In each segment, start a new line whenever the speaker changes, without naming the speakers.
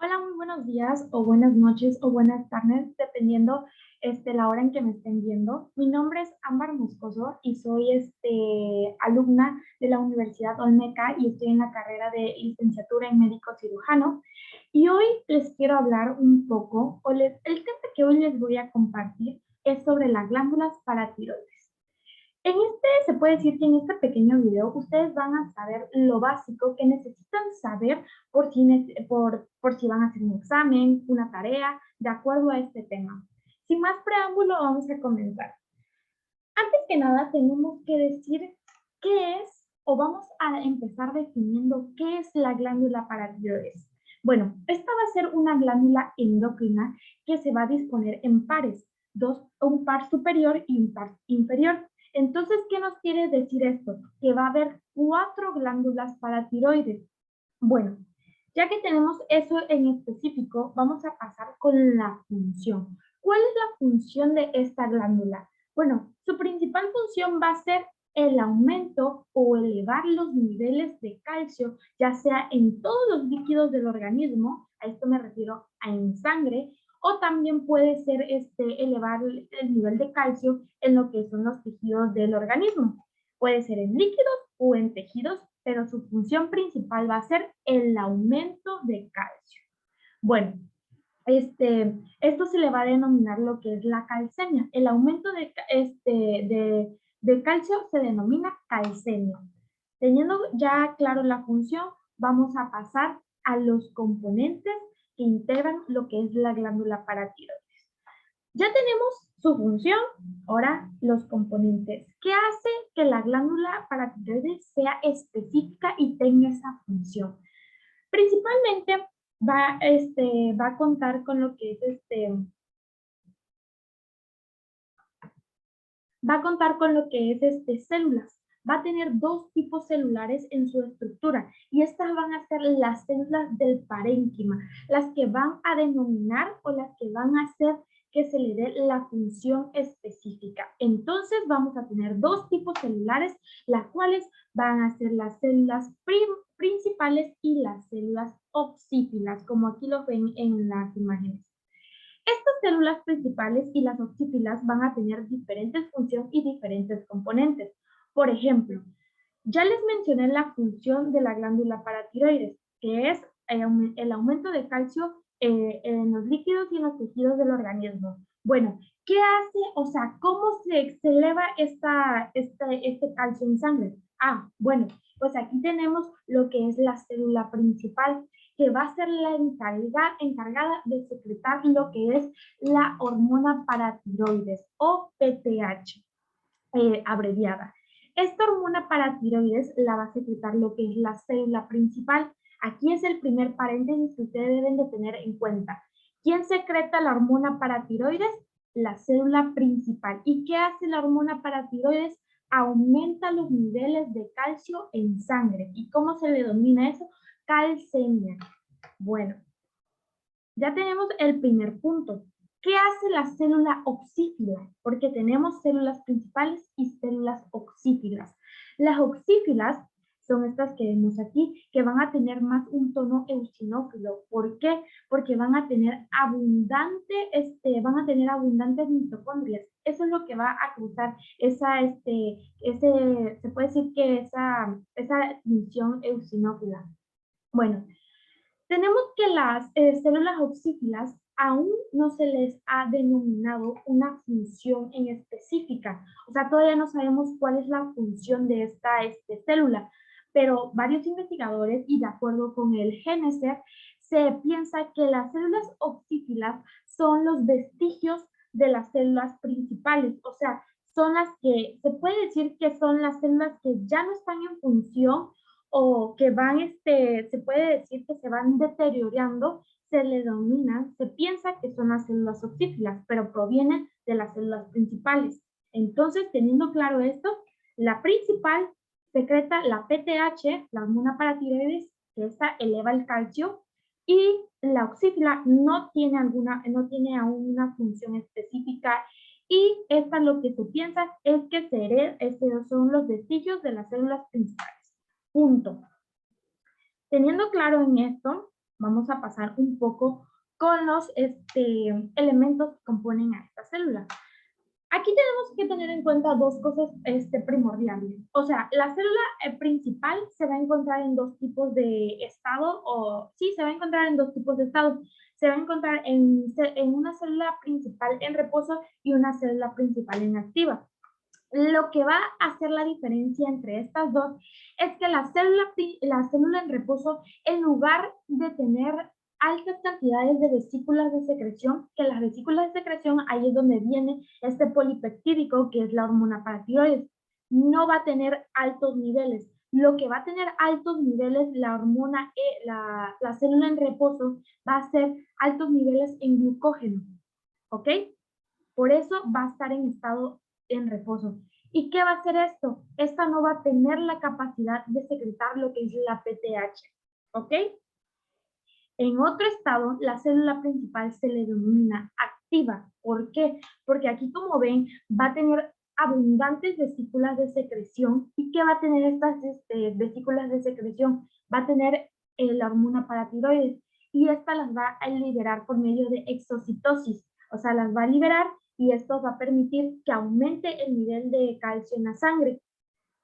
Hola, muy buenos días o buenas noches o buenas tardes, dependiendo la hora en que me estén viendo. Mi nombre es Ámbar Moscoso y soy alumna de la Universidad Olmeca y estoy en la carrera de licenciatura en médico cirujano. Y hoy les quiero hablar un poco, el tema que hoy les voy a compartir es sobre las glándulas paratiroides. Se puede decir que en este pequeño video ustedes van a saber lo básico que necesitan saber por si van a hacer un examen, una tarea, de acuerdo a este tema. Sin más preámbulo, vamos a comenzar. Antes que nada, tenemos que decir qué es, o vamos a empezar definiendo qué es la glándula paratiroides. Bueno, esta va a ser una glándula endocrina que se va a disponer en pares, un par superior y un par inferior. Entonces, ¿qué nos quiere decir esto? Que va a haber 4 glándulas paratiroides. Bueno, ya que tenemos eso en específico, vamos a pasar con la función. ¿Cuál es la función de esta glándula? Bueno, su principal función va a ser el aumento o elevar los niveles de calcio, ya sea en todos los líquidos del organismo, a esto me refiero a en sangre, o también puede ser elevar el nivel de calcio en lo que son los tejidos del organismo. Puede ser en líquidos o en tejidos, pero su función principal va a ser el aumento de calcio. Bueno, esto se le va a denominar lo que es la calcemia. El aumento de calcio se denomina calcemia. Teniendo ya claro la función, vamos a pasar a los componentes que integran lo que es la glándula paratiroides. Ya tenemos su función, ahora los componentes. ¿Qué hace que la glándula paratiroides sea específica y tenga esa función? Principalmente va a contar con lo que es va a contar con lo que es células. Va a tener dos tipos celulares en su estructura y estas van a ser las células del parénquima, las que van a denominar o las que van a hacer que se le dé la función específica. Entonces vamos a tener dos tipos celulares, las cuales van a ser las células principales y las células oxífilas, como aquí lo ven en las imágenes. Estas células principales y las oxífilas van a tener diferentes funciones y diferentes componentes. Por ejemplo, ya les mencioné la función de la glándula paratiroides, que es el aumento de calcio en los líquidos y en los tejidos del organismo. Bueno, ¿qué hace? O sea, ¿cómo se eleva este calcio en sangre? Ah, bueno, pues aquí tenemos lo que es la célula principal, que va a ser la encargada de secretar lo que es la hormona paratiroides o PTH, abreviada. Esta hormona paratiroides la va a secretar lo que es la célula principal. Aquí es el primer paréntesis que ustedes deben de tener en cuenta. ¿Quién secreta la hormona paratiroides? La célula principal. ¿Y qué hace la hormona paratiroides? Aumenta los niveles de calcio en sangre. ¿Y cómo se le denomina eso? Calcemia. Bueno, ya tenemos el primer punto. ¿Qué hace la célula oxífila? Porque tenemos células principales y células oxífilas. Las oxífilas son estas que vemos aquí, que van a tener más un tono eosinófilo. ¿Por qué? Porque van a tener abundantes mitocondrias. Eso es lo que va a causar se puede decir que esa función eosinófila. Bueno, tenemos que las células oxífilas aún no se les ha denominado una función en específica. O sea, todavía no sabemos cuál es la función de esta célula, pero varios investigadores, y de acuerdo con el GNC, se piensa que las células oxífilas son los vestigios de las células principales. O sea, son las que, se puede decir que son las células que ya no están en función o que se puede decir que se van deteriorando, se le denominan, se piensa que son las células oxífilas, pero provienen de las células principales. Entonces, teniendo claro esto, la principal secreta la PTH, la hormona paratiroides, que esta eleva el calcio, y la oxífila no tiene aún una función específica, y esta lo que se piensa es que estos son los vestigios de las células principales. Punto. Teniendo claro en esto, vamos a pasar un poco con los elementos que componen a esta célula. Aquí tenemos que tener en cuenta dos cosas primordiales. O sea, la célula principal se va a encontrar en dos tipos de estado, se va a encontrar en dos tipos de estado. Se va a encontrar en una célula principal en reposo y una célula principal en activa. Lo que va a hacer la diferencia entre estas dos es que la célula en reposo, en lugar de tener altas cantidades de vesículas de secreción, que las vesículas de secreción, ahí es donde viene este polipeptídico, que es la hormona paratiroides, no va a tener altos niveles. Lo que va a tener altos niveles, la hormona, la célula en reposo, va a ser altos niveles en glucógeno, ¿ok? Por eso va a estar en estado en reposo. ¿Y qué va a hacer esto? Esta no va a tener la capacidad de secretar lo que es la PTH, ¿ok? En otro estado, la célula principal se le denomina activa. ¿Por qué? Porque aquí, como ven, va a tener abundantes vesículas de secreción. ¿Y qué va a tener estas vesículas de secreción? Va a tener la hormona paratiroides y esta las va a liberar por medio de exocitosis. O sea, las va a liberar y esto va a permitir que aumente el nivel de calcio en la sangre.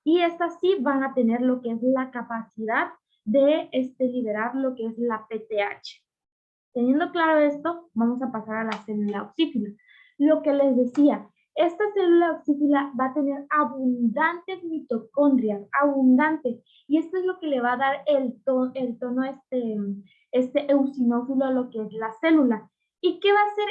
Y estas sí van a tener lo que es la capacidad de liberar lo que es la PTH. Teniendo claro esto, vamos a pasar a la célula oxífila. Lo que les decía, esta célula oxífila va a tener abundantes mitocondrias, abundantes, y esto es lo que le va a dar el tono eosinófilo a lo que es la célula. ¿Y qué va a hacer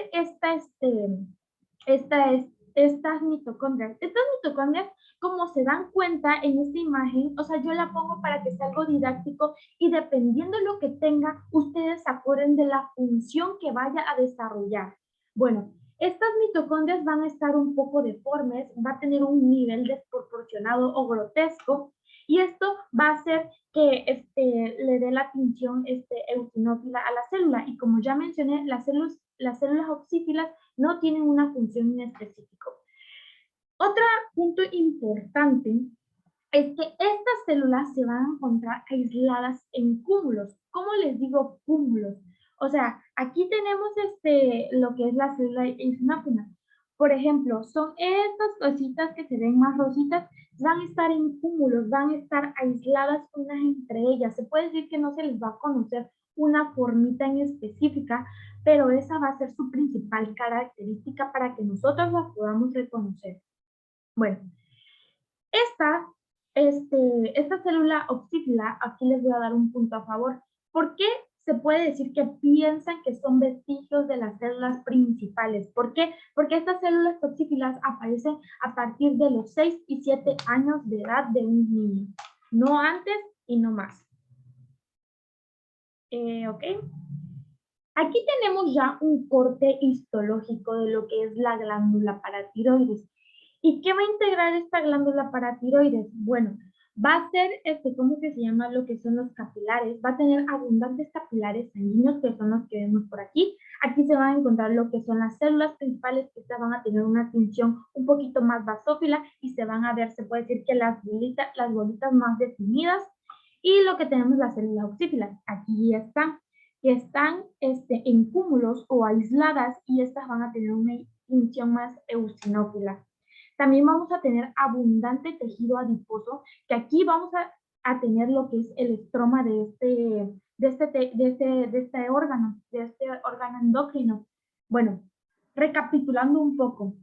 estas mitocondrias? Estas mitocondrias, como se dan cuenta en esta imagen, o sea, yo la pongo para que sea algo didáctico y dependiendo de lo que tenga, ustedes se acuerden de la función que vaya a desarrollar. Bueno, estas mitocondrias van a estar un poco deformes, va a tener un nivel desproporcionado o grotesco, y esto va a hacer que le dé la tinción eosinófila a la célula. Y como ya mencioné, las células oxífilas no tienen una función en específico. Otro punto importante es que estas células se van a encontrar aisladas en cúmulos. ¿Cómo les digo cúmulos? O sea, aquí tenemos lo que es la célula eosinófila. Por ejemplo, son estas cositas que se ven más rositas, van a estar en cúmulos, van a estar aisladas unas entre ellas. Se puede decir que no se les va a conocer una formita en específica, pero esa va a ser su principal característica para que nosotros la podamos reconocer. Bueno, esta célula oxífila, aquí les voy a dar un punto a favor. ¿Por qué se puede decir que piensan que son vestigios de las células principales? ¿Por qué? Porque estas células oxífilas aparecen a partir de los 6 y 7 años de edad de un niño. No antes y no más. ¿Ok? Aquí tenemos ya un corte histológico de lo que es la glándula paratiroides. ¿Y qué va a integrar esta glándula paratiroides? Bueno, va a ser, ¿cómo que se llama? Lo que son los capilares. Va a tener abundantes capilares sanguíneos, que son los que vemos por aquí. Aquí se van a encontrar lo que son las células principales, que estas van a tener una tinción un poquito más basófila y se van a ver, se puede decir que las bolitas más definidas. Y lo que tenemos las células oxífilas. Aquí están, que están en cúmulos o aisladas y estas van a tener una tinción más eosinófila. También vamos a tener abundante tejido adiposo, que aquí vamos a tener lo que es el estroma de este órgano endocrino. Bueno, recapitulando un poco,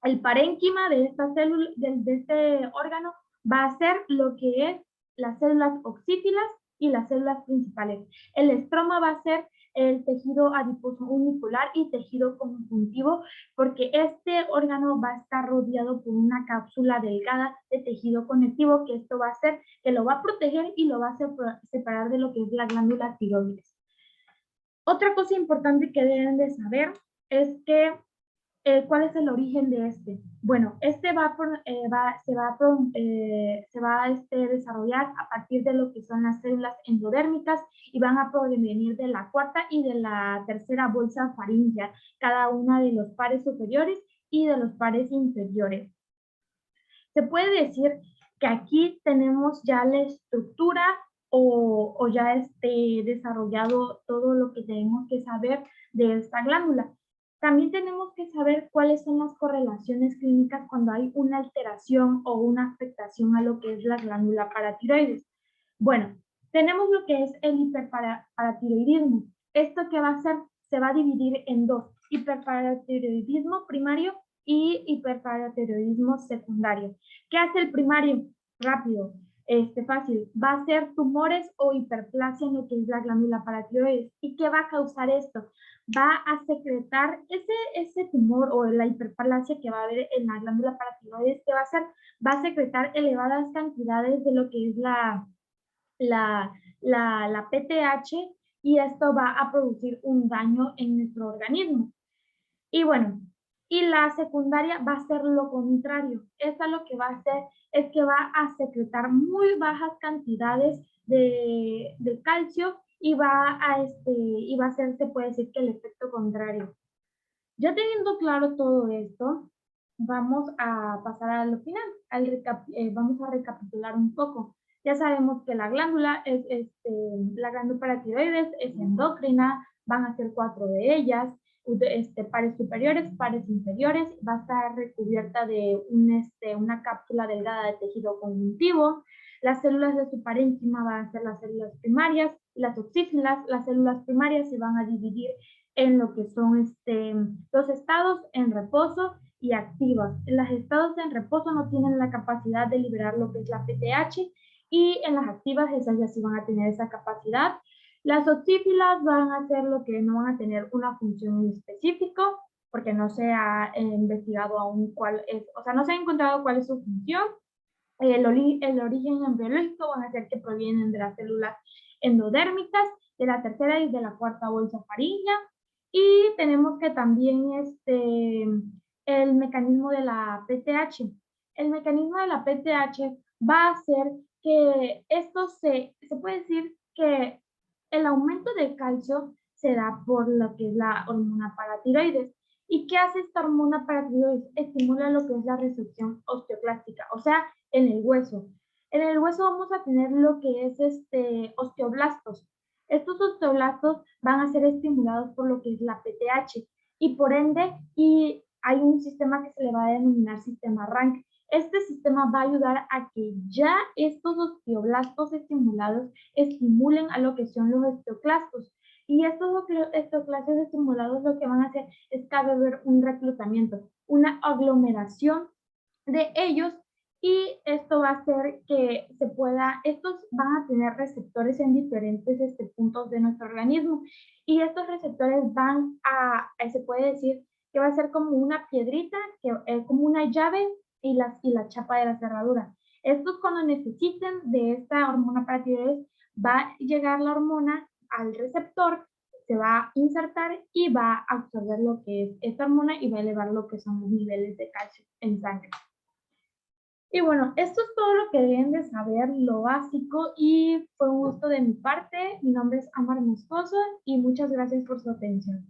el parénquima de esta célula, de este órgano, va a ser lo que es las células oxífilas y las células principales. El estroma va a ser el tejido adiposo unipolar y tejido conjuntivo, porque este órgano va a estar rodeado por una cápsula delgada de tejido conectivo, que esto va a hacer que lo va a proteger y lo va a separar de lo que es la glándula tiroides. Otra cosa importante que deben de saber es que ¿cuál es el origen de este? Bueno, se va a desarrollar a partir de lo que son las células endodérmicas y van a provenir de la cuarta y de la tercera bolsa faríngea, cada una de los pares superiores y de los pares inferiores. Se puede decir que aquí tenemos ya la estructura o ya esté desarrollado todo lo que tenemos que saber de esta glándula. También tenemos que saber cuáles son las correlaciones clínicas cuando hay una alteración o una afectación a lo que es la glándula paratiroides. Bueno, tenemos lo que es el hiperparatiroidismo. ¿Esto qué va a hacer? Se va a dividir en dos, hiperparatiroidismo primario y hiperparatiroidismo secundario. ¿Qué hace el primario? Rápido, fácil. Va a ser tumores o hiperplasia en lo que es la glándula paratiroides. ¿Y qué va a causar esto? Va a secretar ese tumor o la hiperplasia que va a haber en la glándula paratiroides. ¿Qué va a hacer? Va a secretar elevadas cantidades de lo que es la PTH, y esto va a producir un daño en nuestro organismo. Y bueno, y la secundaria va a ser lo contrario. Esta lo que va a hacer es que va a secretar muy bajas cantidades de calcio y y va a hacer, se puede decir que el efecto contrario. Ya teniendo claro todo esto, vamos a pasar a lo final. Vamos a recapitular un poco. Ya sabemos que la glándula la glándula paratiroides es endocrina, van a ser 4 de ellas, pares superiores, pares inferiores, va a estar recubierta de una cápsula delgada de tejido conjuntivo. Las células de su parénquima van a ser las células primarias, las oxígenas. Las células primarias se van a dividir en lo que son los estados en reposo y activas. Los estados en reposo no tienen la capacidad de liberar lo que es la PTH, y en las activas esas ya sí van a tener esa capacidad. Las oxífilas van a hacer lo que no van a tener una función en específico, porque no se ha investigado aún cuál es, o sea, no se ha encontrado cuál es su función. El origen embriológico van a ser que provienen de las células endodérmicas, de la tercera y de la cuarta bolsa faríngea. Y tenemos que también el mecanismo de la PTH. El mecanismo de la PTH va a hacer que esto se puede decir que el aumento de calcio se da por lo que es la hormona paratiroides. ¿Y qué hace esta hormona paratiroides? Estimula lo que es la resorción osteoclástica, o sea, en el hueso. En el hueso vamos a tener lo que es osteoblastos. Estos osteoblastos van a ser estimulados por lo que es la PTH, y por ende, y hay un sistema que se le va a denominar sistema Rank. Este sistema va a ayudar a que ya estos osteoblastos estimulados estimulen a lo que son los osteoclastos. Y estos osteoclastos estimulados lo que van a hacer es que va a haber un reclutamiento, una aglomeración de ellos, y esto va a hacer que estos van a tener receptores en diferentes puntos de nuestro organismo, y estos receptores se puede decir que va a ser como una piedrita, que es como una llave, y la chapa de la cerradura. Estos, cuando necesiten de esta hormona paratiroides, va a llegar la hormona al receptor, se va a insertar y va a absorber lo que es esta hormona y va a elevar lo que son los niveles de calcio en sangre. Y bueno, esto es todo lo que deben de saber, lo básico, y fue un gusto de mi parte. Mi nombre es Amar Moscoso y muchas gracias por su atención.